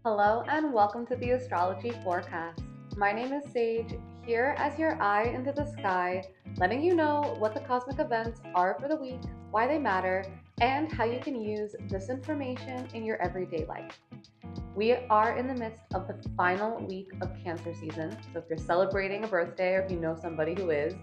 Hello and welcome to the Astrology Forecast. My name is Sage, here as your eye into the sky, letting you know what the cosmic events are for the week, why they matter, and how you can use this information in your everyday life. We are in the midst of the final week of Cancer season, so if you're celebrating a birthday or if you know somebody who is,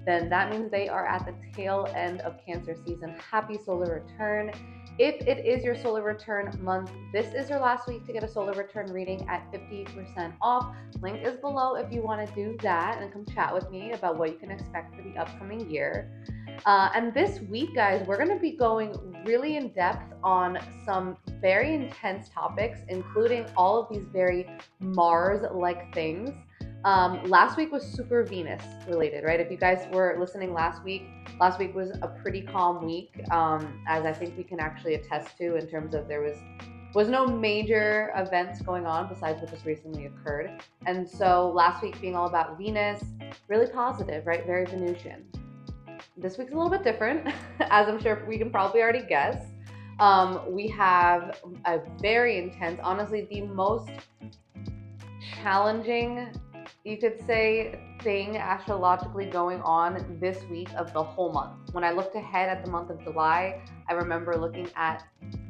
then that means they are at the tail end of Cancer season. Happy solar return. If it is your solar return month, this is your last week to get a solar return reading at 50% off. Link is below if you want to do that and come chat with me about what you can expect for the upcoming year. And this week, guys, we're going to be going really in depth on some very intense topics, including all of these very Mars-like things. Last week was super Venus related, right? If you guys were listening last week was a pretty calm week, as I think we can actually attest to in terms of there was no major events going on besides what just recently occurred. And so last week being all about Venus, really positive, right? Very Venusian. This week's a little bit different, as I'm sure we can probably already guess. We have a very intense, honestly, the most challenging, you could say, thing astrologically going on this week of the whole month. When I looked ahead at the month of July, I remember looking at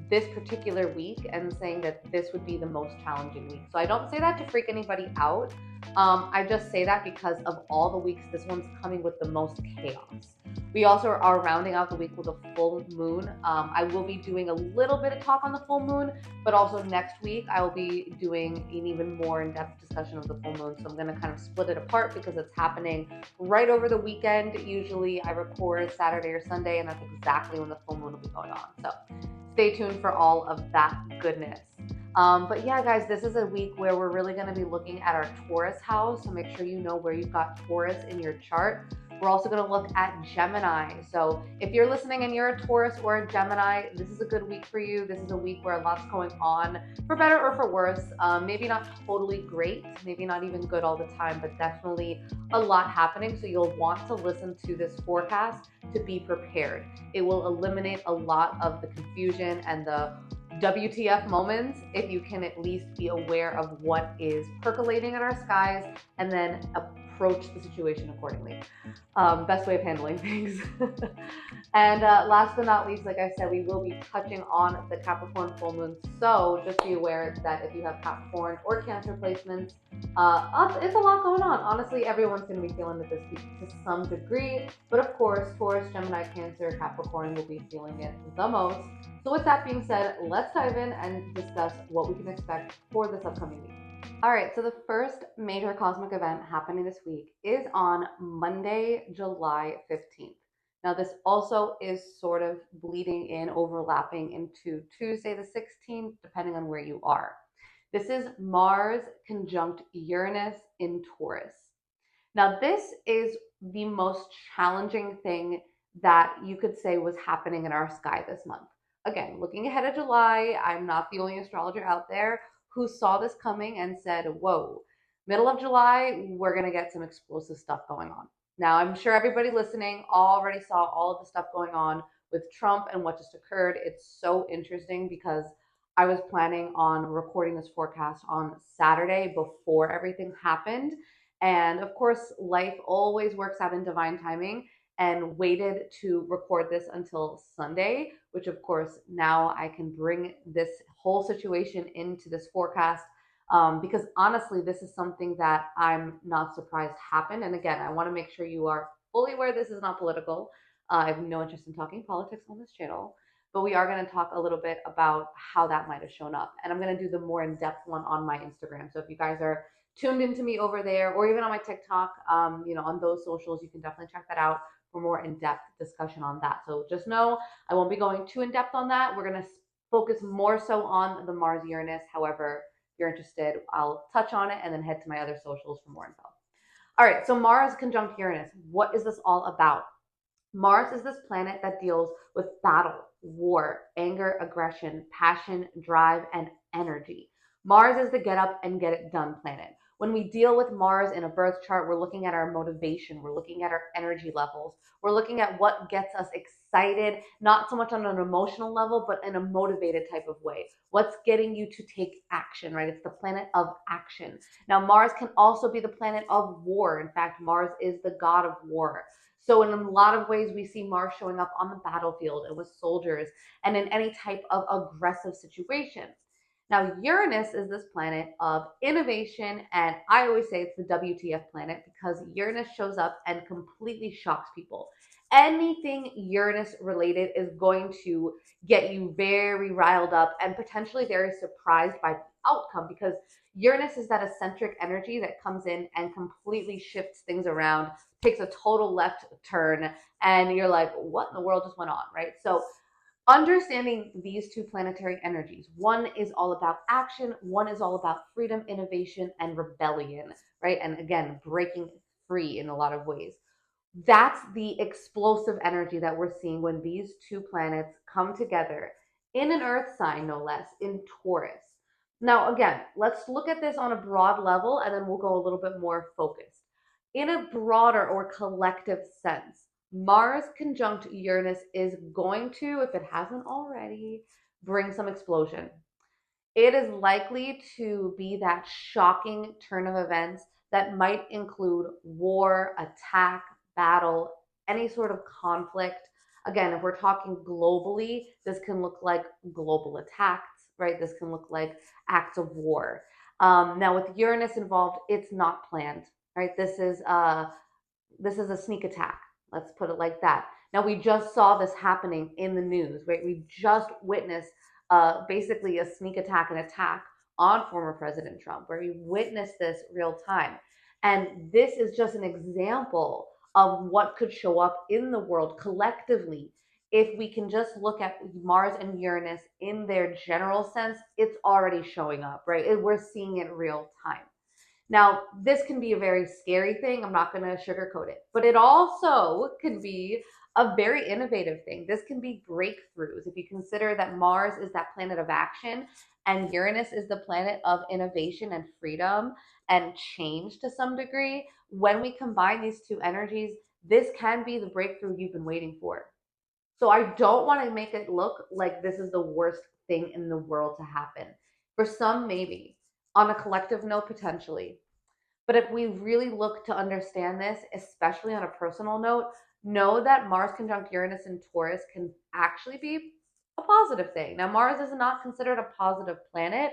this particular week and saying that this would be the most challenging week. So I don't say that to freak anybody out. I just say that because of all the weeks, this one's coming with the most chaos. We also are rounding out the week with a full moon. I will be doing a little bit of talk on the full moon, but also next week I will be doing an even more in-depth discussion of the full moon. So I'm going to kind of split it apart because it's happening right over the weekend. Usually I record Saturday or Sunday, and that's exactly when the full moon will be going on. So stay tuned for all of that goodness. But yeah, guys, this is a week where we're really going to be looking at our Taurus house. So make sure you know where you've got Taurus in your chart. We're also going to look at Gemini. So if you're listening and you're a Taurus or a Gemini, this is a good week for you. This is a week where a lot's going on, for better or for worse. Maybe not totally great, maybe not even good all the time, but definitely a lot happening. So you'll want to listen to this forecast to be prepared. It will eliminate a lot of the confusion and the WTF moments if you can at least be aware of what is percolating in our skies and then approach the situation accordingly. Best way of handling things. And last but not least, like I said, we will be touching on the Capricorn full moon. So just be aware that if you have Capricorn or Cancer placements, it's a lot going on. Honestly, everyone's going to be feeling it this week to some degree. But of course, Taurus, Gemini, Cancer, Capricorn will be feeling it the most. So with that being said, let's dive in and discuss what we can expect for this upcoming week. All right, so the first major cosmic event happening this week is on Monday, July 15th. Now, this also is sort of bleeding in, overlapping into Tuesday the 16th, depending on where you are. This is Mars conjunct Uranus in Taurus. Now, this is the most challenging thing that you could say was happening in our sky this month. Again, looking ahead of July, I'm not the only astrologer out there who saw this coming and said, whoa, middle of July, we're going to get some explosive stuff going on. Now, I'm sure everybody listening already saw all of the stuff going on with Trump and what just occurred. It's so interesting because I was planning on recording this forecast on Saturday before everything happened. And of course, life always works out in divine timing, and waited to record this until Sunday, which of course now I can bring this whole situation into this forecast, because honestly, this is something that I'm not surprised happened. And again, I want to make sure you are fully aware this is not political. I have no interest in talking politics on this channel, but we are going to talk a little bit about how that might have shown up. And I'm going to do the more in-depth one on my Instagram. So if you guys are tuned into me over there, or even on my TikTok, on those socials, you can definitely check that out for more in-depth discussion on that. So just know I won't be going too in-depth on that. We're going to focus more so on the Mars-Uranus. However, if you're interested, I'll touch on it and then head to my other socials for more info. All right, so Mars conjunct Uranus. What is this all about? Mars is this planet that deals with battle, war, anger, aggression, passion, drive, and energy. Mars is the get up and get it done planet. When we deal with Mars in a birth chart, we're looking at our motivation, we're looking at our energy levels, we're looking at what gets us excited, not so much on an emotional level, but in a motivated type of way. What's getting you to take action, right? It's the planet of action. Now, Mars can also be the planet of war. In fact, Mars is the god of war. So, in a lot of ways, we see Mars showing up on the battlefield and with soldiers and in any type of aggressive situation. Now, Uranus is this planet of innovation, and I always say it's the WTF planet because Uranus shows up and completely shocks people. Anything Uranus related is going to get you very riled up and potentially very surprised by the outcome because Uranus is that eccentric energy that comes in and completely shifts things around, takes a total left turn, and you're like, what in the world just went on, right? So understanding these two planetary energies, one is all about action, one is all about freedom, innovation, and rebellion, right? And again, breaking free in a lot of ways. That's the explosive energy that we're seeing when these two planets come together in an earth sign, no less, in Taurus. Now, again, let's look at this on a broad level and then we'll go a little bit more focused. In a broader or collective sense, Mars conjunct Uranus is going to, if it hasn't already, bring some explosion. It is likely to be that shocking turn of events that might include war, attack, battle, any sort of conflict. Again, if we're talking globally, this can look like global attacks, right? This can look like acts of war. Now, with Uranus involved, it's not planned, right? This is a sneak attack. Let's put it like that. Now, we just saw this happening in the news, right? We just witnessed basically a sneak attack, an attack on former President Trump, where we witnessed this real time. And this is just an example of what could show up in the world collectively. If we can just look at Mars and Uranus in their general sense, it's already showing up, right? We're seeing it real time. Now, this can be a very scary thing. I'm not going to sugarcoat it, but it also can be a very innovative thing. This can be breakthroughs. If you consider that Mars is that planet of action and Uranus is the planet of innovation and freedom and change to some degree, when we combine these two energies, this can be the breakthrough you've been waiting for. So I don't want to make it look like this is the worst thing in the world to happen. For some, maybe. On a collective note, potentially. But if we really look to understand this, especially on a personal note, know that Mars conjunct Uranus and Taurus can actually be a positive thing. Now, Mars is not considered a positive planet,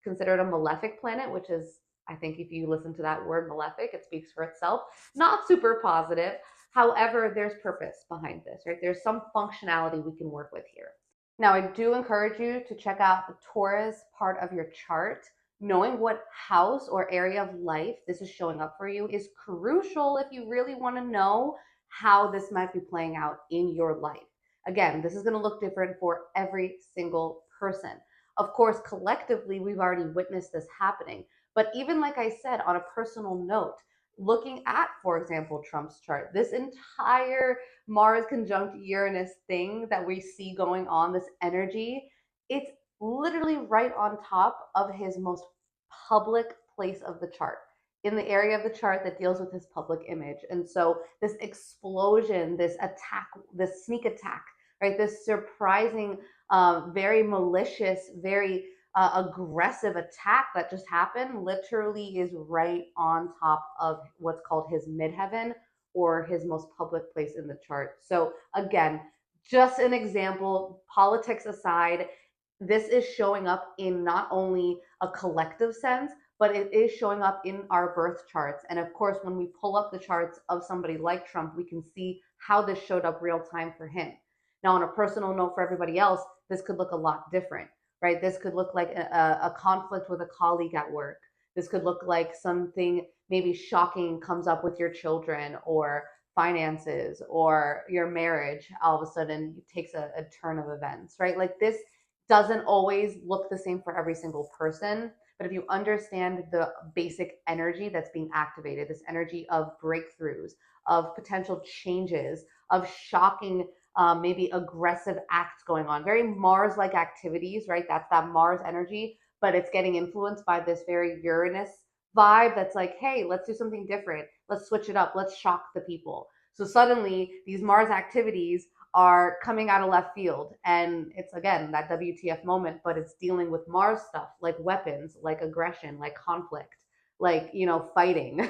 considered a malefic planet, which is, I think, if you listen to that word malefic, it speaks for itself. Not super positive. However, there's purpose behind this, right? There's some functionality we can work with here. Now, I do encourage you to check out the Taurus part of your chart. Knowing what house or area of life this is showing up for you is crucial if you really want to know how this might be playing out in your life. Again, this is going to look different for every single person. Of course, collectively, we've already witnessed this happening. But even like I said, on a personal note, looking at, for example, Trump's chart, this entire Mars conjunct Uranus thing that we see going on, this energy, it's literally right on top of his most public place of the chart, in the area of the chart that deals with his public image. And so this explosion, this attack, this sneak attack, right, this surprising, very malicious, very aggressive attack that just happened literally is right on top of what's called his midheaven or his most public place in the chart. So again, just an example, politics aside, this is showing up in not only a collective sense, but it is showing up in our birth charts. And of course, when we pull up the charts of somebody like Trump, we can see how this showed up real time for him. Now, on a personal note for everybody else, this could look a lot different, right? This could look like a conflict with a colleague at work. This could look like something maybe shocking comes up with your children or finances or your marriage all of a sudden takes a turn of events, right? Like this doesn't always look the same for every single person. But if you understand the basic energy that's being activated, this energy of breakthroughs, of potential changes, of shocking, maybe aggressive acts going on, very Mars like activities, right? That's that Mars energy, but it's getting influenced by this very Uranus vibe that's like, hey, let's do something different. Let's switch it up. Let's shock the people. So suddenly these Mars activities are coming out of left field. And it's again that WTF moment, but it's dealing with Mars stuff like weapons, like aggression, like conflict, like, fighting,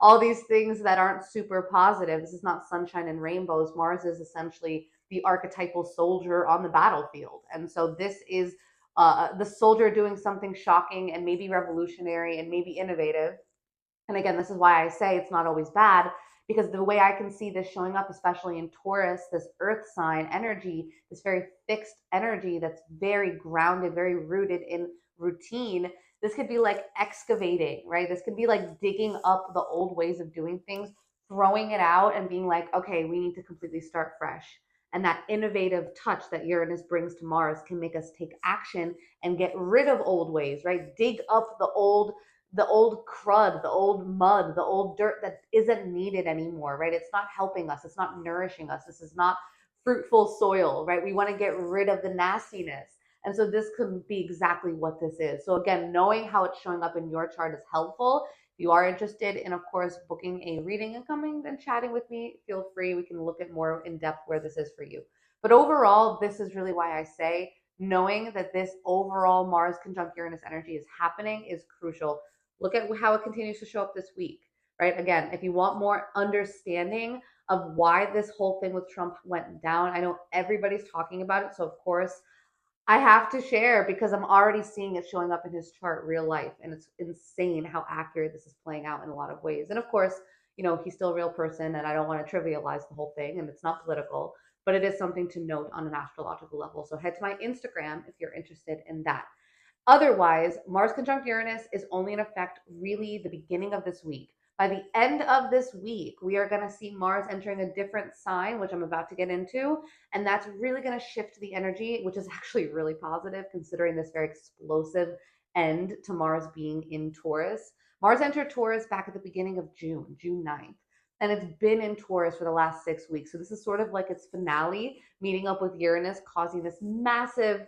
all these things that aren't super positive. This is not sunshine and rainbows. Mars is essentially the archetypal soldier on the battlefield. And so this is the soldier doing something shocking and maybe revolutionary and maybe innovative. And again, this is why I say it's not always bad, because the way I can see this showing up, especially in Taurus, this earth sign energy, this very fixed energy that's very grounded, very rooted in routine. This could be like excavating, right? This could be like digging up the old ways of doing things, throwing it out and being like, okay, we need to completely start fresh. And that innovative touch that Uranus brings to Mars can make us take action and get rid of old ways, right? Dig up the old crud, the old mud, the old dirt that isn't needed anymore, right? It's not helping us. It's not nourishing us. This is not fruitful soil, right? We want to get rid of the nastiness. And so this could be exactly what this is. So again, knowing how it's showing up in your chart is helpful. If you are interested in, of course, booking a reading and coming and chatting with me, feel free. We can look at more in depth where this is for you. But overall, this is really why I say knowing that this overall Mars conjunct Uranus energy is happening is crucial. Look at how it continues to show up this week, right? Again, if you want more understanding of why this whole thing with Trump went down, I know everybody's talking about it. So, of course, I have to share because I'm already seeing it showing up in his chart real life. And it's insane how accurate this is playing out in a lot of ways. And of course, he's still a real person and I don't want to trivialize the whole thing and it's not political, but it is something to note on an astrological level. So head to my Instagram if you're interested in that. Otherwise, Mars conjunct Uranus is only in effect really the beginning of this week. By the end of this week, we are going to see Mars entering a different sign, which I'm about to get into. And that's really going to shift the energy, which is actually really positive considering this very explosive end to Mars being in Taurus. Mars entered Taurus back at the beginning of June, June 9th. And it's been in Taurus for the last 6 weeks. So this is sort of like its finale, meeting up with Uranus, causing this massive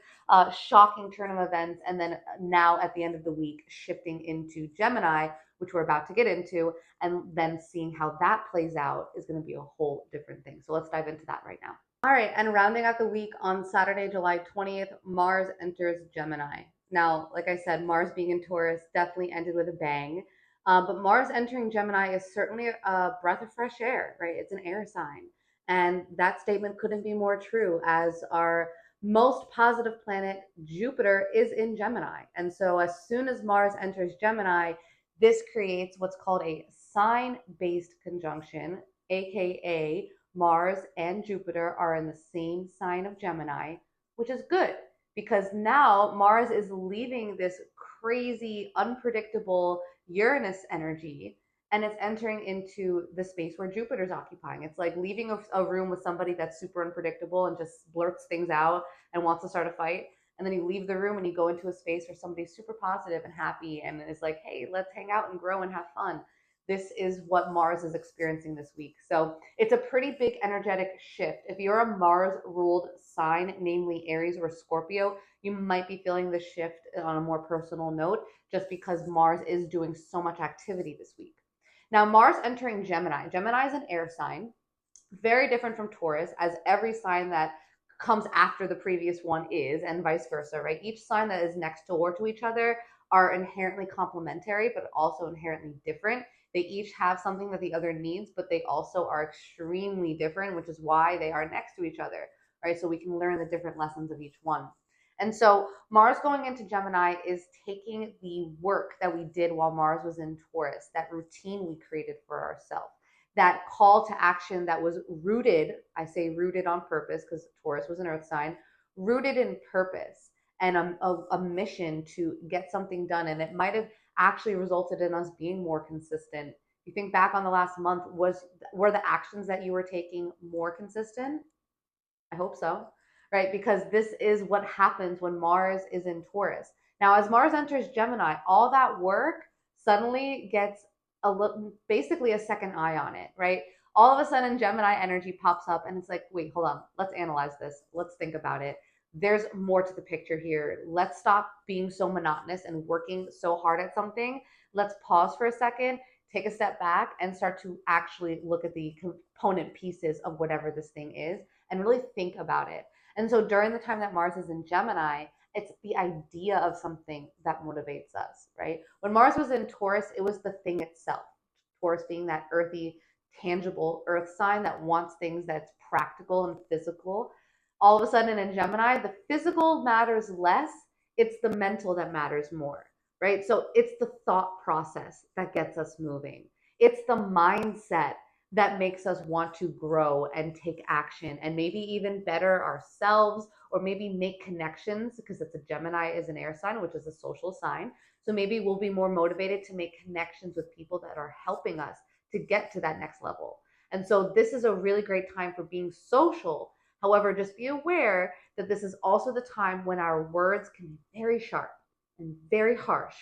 shocking turn of events, and then now at the end of the week, shifting into Gemini, which we're about to get into, and then seeing how that plays out is going to be a whole different thing. So let's dive into that right now. All right, and rounding out the week on Saturday, July 20th, Mars enters Gemini. Now, like I said, Mars being in Taurus definitely ended with a bang. But Mars entering Gemini is certainly a breath of fresh air, right? It's an air sign. And that statement couldn't be more true as our most positive planet, Jupiter, is in Gemini. And so as soon as Mars enters Gemini, this creates what's called a sign-based conjunction, aka Mars and Jupiter are in the same sign of Gemini, which is good because now Mars is leaving this crazy, unpredictable Uranus energy and it's entering into the space where Jupiter's occupying. It's like leaving a room with somebody that's super unpredictable and just blurts things out and wants to start a fight. And then you leave the room and you go into a space where somebody's super positive and happy and is like, hey, let's hang out and grow and have fun. This is what Mars is experiencing this week. So it's a pretty big energetic shift. If you're a Mars ruled sign, namely Aries or Scorpio, you might be feeling the shift on a more personal note just because Mars is doing so much activity this week. Now, Mars entering Gemini. Gemini is an air sign, very different from Taurus, as every sign that comes after the previous one is, and vice versa, right? Each sign that is next door to each other are inherently complementary, but also inherently different. They each have something that the other needs, but they also are extremely different, which is why they are next to each other, right? So we can learn the different lessons of each one. And so Mars going into Gemini is taking the work that we did while Mars was in Taurus, that routine we created for ourselves, that call to action that was rooted, I say rooted on purpose because Taurus was an earth sign, rooted in purpose and a mission to get something done. And it might have actually resulted in us being more consistent. You think back on the last month, were the actions that you were taking more consistent? I hope so, right? Because this is what happens when Mars is in Taurus. Now, as Mars enters Gemini, all that work suddenly gets basically a second eye on it, right? All of a sudden, Gemini energy pops up and it's like, wait, hold on, let's analyze this. Let's think about it. there's more to the picture here. Let's stop being so monotonous and working so hard at something. Let's pause for a second, take a step back, and start to actually look at the component pieces of whatever this thing is and really think about it. And so during the time that Mars is in Gemini, it's the idea of something that motivates us, right? When Mars was in Taurus, it was the thing itself. Taurus being that earthy, tangible earth sign that wants things that's practical and physical. All of a sudden in Gemini, the physical matters less, it's the mental that matters more, right? So it's the thought process that gets us moving. It's the mindset that makes us want to grow and take action and maybe even better ourselves or maybe make connections because it's a Gemini is an air sign, which is a social sign. So maybe we'll be more motivated to make connections with people that are helping us to get to that next level. And so this is a really great time for being social. However, just be aware that this is also the time when our words can be very sharp and very harsh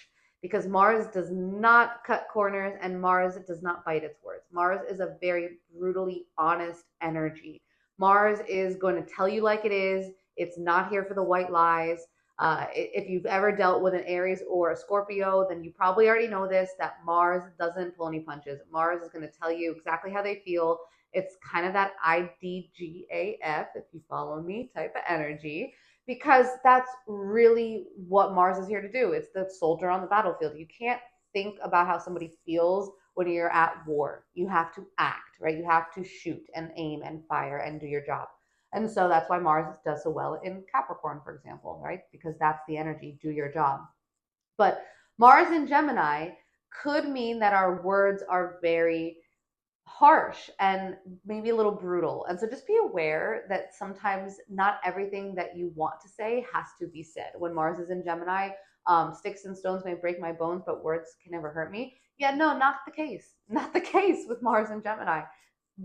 because Mars does not cut corners and Mars does not bite its words. Mars is a very brutally honest energy. Mars is going to tell you like it is. It's not here for the white lies. If you've ever dealt with an Aries or a Scorpio, then you probably already know this, that Mars doesn't pull any punches. Mars is going to tell you exactly how they feel. It's kind of that IDGAF, if you follow me, type of energy, because that's really what Mars is here to do. It's the soldier on the battlefield. You can't think about how somebody feels when you're at war. You have to act, right? You have to shoot and aim and fire and do your job. And so that's why Mars does so well in Capricorn, for example, right? Because that's the energy, do your job. But Mars in Gemini could mean that our words are very harsh and maybe a little brutal. And so just be aware that sometimes not everything that you want to say has to be said. When Mars is in Gemini, sticks and stones may break my bones, but words can never hurt me. Yeah, no, not the case. Not the case with Mars and Gemini.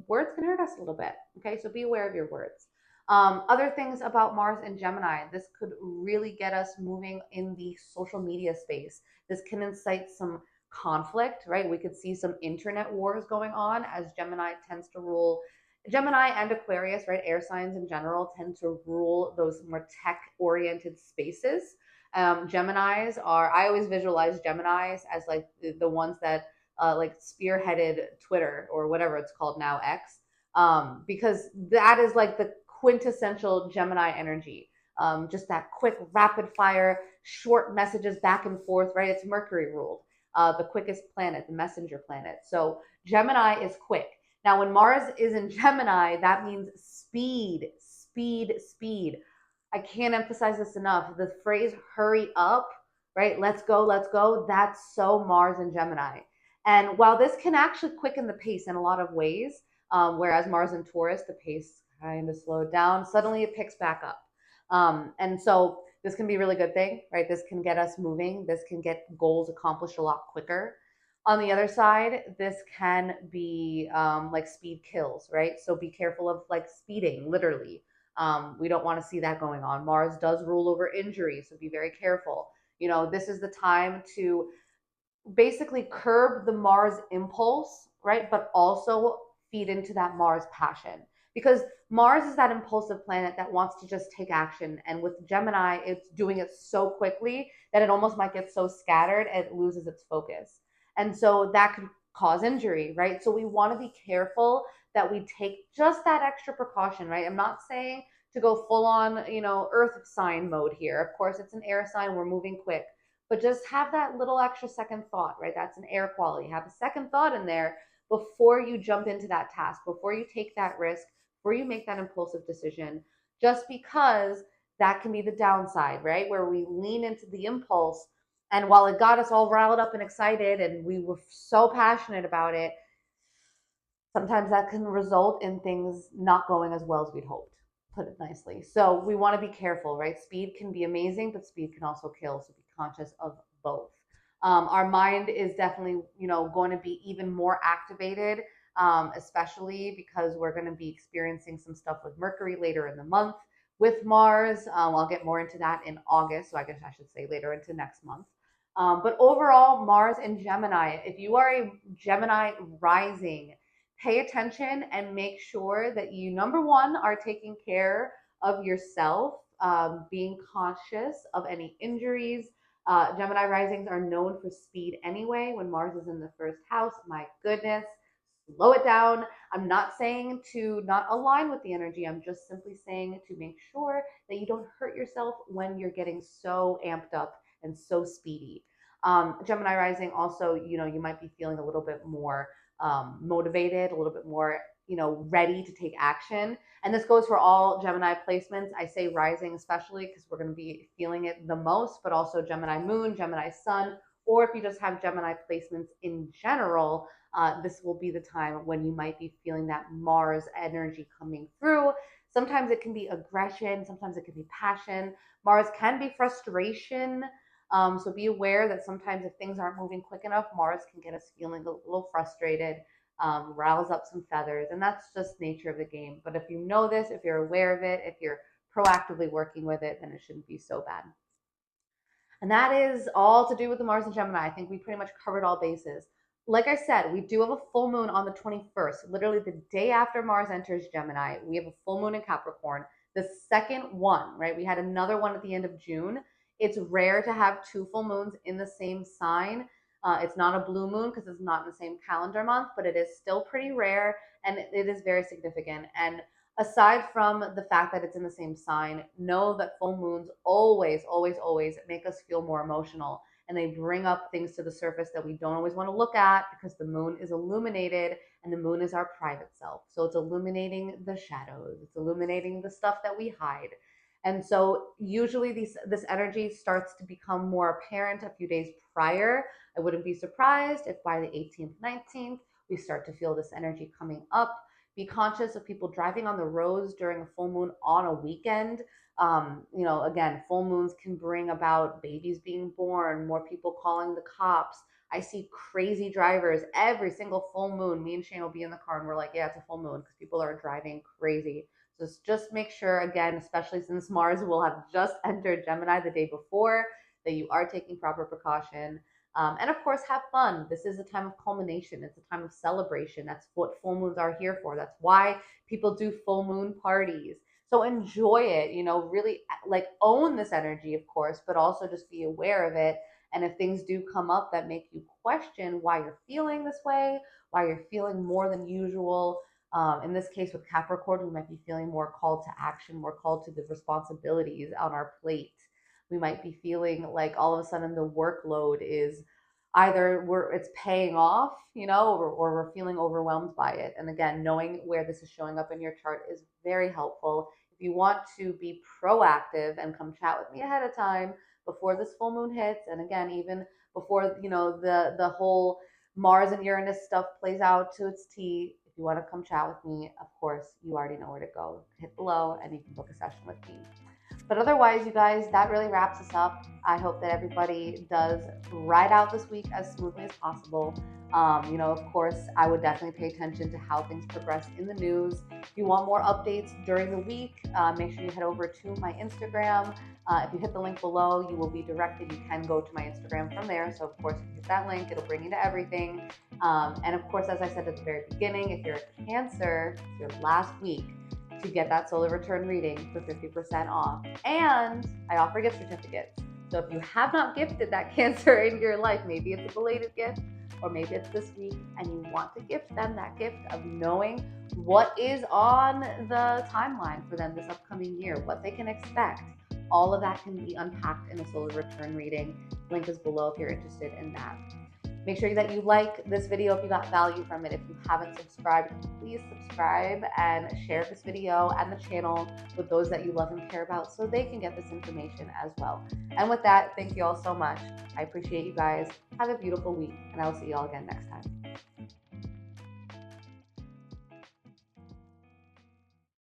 Words can hurt us a little bit. Okay, so be aware of your words. Other things about Mars and Gemini, this could really get us moving in the social media space. This can incite some conflict, right? We could see some internet wars going on as Gemini tends to rule. Gemini and Aquarius, right? Air signs in general tend to rule those more tech oriented spaces. Geminis are, I always visualize Geminis as like the ones that like spearheaded Twitter or whatever it's called now, X, because that is like the quintessential Gemini energy. Just that quick, rapid fire, short messages back and forth, right? It's Mercury ruled, the quickest planet, the messenger planet. So Gemini is quick. Now, when Mars is in Gemini, that means speed, speed, speed. I can't emphasize this enough. The phrase hurry up, right? Let's go, that's so Mars and Gemini. And while this can actually quicken the pace in a lot of ways, whereas Mars in Taurus, the pace kind of slowed down, suddenly it picks back up. And so this can be a really good thing, right? This can get us moving. This can get goals accomplished a lot quicker. On the other side, this can be like speed kills, right? So be careful of like speeding, literally. We don't want to see that going on. Mars does rule over injury, so be very careful. You know, this is the time to basically curb the Mars impulse, right? But also feed into that Mars passion. Because Mars is that impulsive planet that wants to just take action. And with Gemini, it's doing it so quickly that it almost might get so scattered it loses its focus. And so that could cause injury, right? So we want to be careful that we take just that extra precaution, right? I'm not saying to go full on, earth sign mode here. Of course, it's an air sign, we're moving quick. But just have that little extra second thought, right? That's an air quality. Have a second thought in there before you jump into that task, before you take that risk, before you make that impulsive decision, just because that can be the downside, right? Where we lean into the impulse. And while it got us all riled up and excited and we were so passionate about it, sometimes that can result in things not going as well as we'd hoped, put it nicely. So we want to be careful, right? Speed can be amazing, but speed can also kill. So be conscious of both. Our mind is definitely, going to be even more activated, especially because we're going to be experiencing some stuff with Mercury later in the month. With Mars, I'll get more into that in August, so I guess I should say later into next month. But overall, Mars and Gemini, if you are a Gemini rising, pay attention and make sure that you, number one, are taking care of yourself. being conscious of any injuries. Gemini risings are known for speed anyway. When Mars is in the first house, my goodness, slow it down. I'm not saying to not align with the energy. I'm just simply saying to make sure that you don't hurt yourself when you're getting so amped up and so speedy. Gemini rising also, you might be feeling a little bit more motivated, a little bit more, ready to take action. And this goes for all Gemini placements. I say rising especially because we're going to be feeling it the most, but also Gemini moon, Gemini sun, or if you just have Gemini placements in general, this will be the time when you might be feeling that Mars energy coming through. Sometimes it can be aggression, sometimes it can be passion. Mars can be frustration. So be aware that sometimes if things aren't moving quick enough, Mars can get us feeling a little frustrated, rouse up some feathers, and that's just nature of the game. But if you know this, if you're aware of it, if you're proactively working with it, then it shouldn't be so bad. And that is all to do with the Mars and Gemini. I think we pretty much covered all bases. Like I said, we do have a full moon on the 21st, literally the day after Mars enters Gemini. We have a full moon in Capricorn, the second one, right? We had another one at the end of June. It's rare to have two full moons in the same sign. It's not a blue moon because it's not in the same calendar month, but it is still pretty rare and it is very significant. And aside from the fact that it's in the same sign, know that full moons always, always, always make us feel more emotional. And they bring up things to the surface that we don't always want to look at because the moon is illuminated and the moon is our private self. So it's illuminating the shadows, it's illuminating the stuff that we hide. And so usually this energy starts to become more apparent a few days prior. I wouldn't be surprised if by the 18th, 19th, we start to feel this energy coming up. Be conscious of people driving on the roads during a full moon on a weekend. Again, full moons can bring about babies being born, more people calling the cops. I see crazy drivers every single full moon. Me and Shane will be in the car and we're like, yeah, it's a full moon because people are driving crazy. So just make sure, again, especially since Mars will have just entered Gemini the day before, that you are taking proper precaution. And of course, have fun. This is a time of culmination. It's a time of celebration. That's what full moons are here for. That's why people do full moon parties. So enjoy it, really like own this energy, of course, but also just be aware of it. And if things do come up that make you question why you're feeling this way, why you're feeling more than usual, in this case with Capricorn, we might be feeling more called to action, more called to the responsibilities on our plate. We might be feeling like all of a sudden the workload is either it's paying off, or we're feeling overwhelmed by it. And again, knowing where this is showing up in your chart is very helpful. If you want to be proactive and come chat with me ahead of time before this full moon hits, and again, even before the whole Mars and Uranus stuff plays out to its T, if you want to come chat with me, of course, you already know where to go. Hit below and you can book a session with me. But otherwise, you guys, that really wraps us up. I hope that everybody does ride out this week as smoothly as possible. Of course, I would definitely pay attention to how things progress in the news. If you want more updates during the week, make sure you head over to my Instagram. If you hit the link below, you will be directed. You can go to my Instagram from there. So, of course, if you hit that link, it'll bring you to everything. And, of course, as I said at the very beginning, if you're a Cancer, it's your last week to get that solar return reading for 50% off. And I offer gift certificates. So if you have not gifted that Cancer in your life, maybe it's a belated gift, or maybe it's this week, and you want to gift them that gift of knowing what is on the timeline for them this upcoming year, what they can expect. All of that can be unpacked in a solar return reading. Link is below if you're interested in that. Make sure that you like this video if you got value from it. If you haven't subscribed, please subscribe and share this video and the channel with those that you love and care about so they can get this information as well. And with that, thank you all so much. I appreciate you guys. Have a beautiful week, and I will see you all again next time.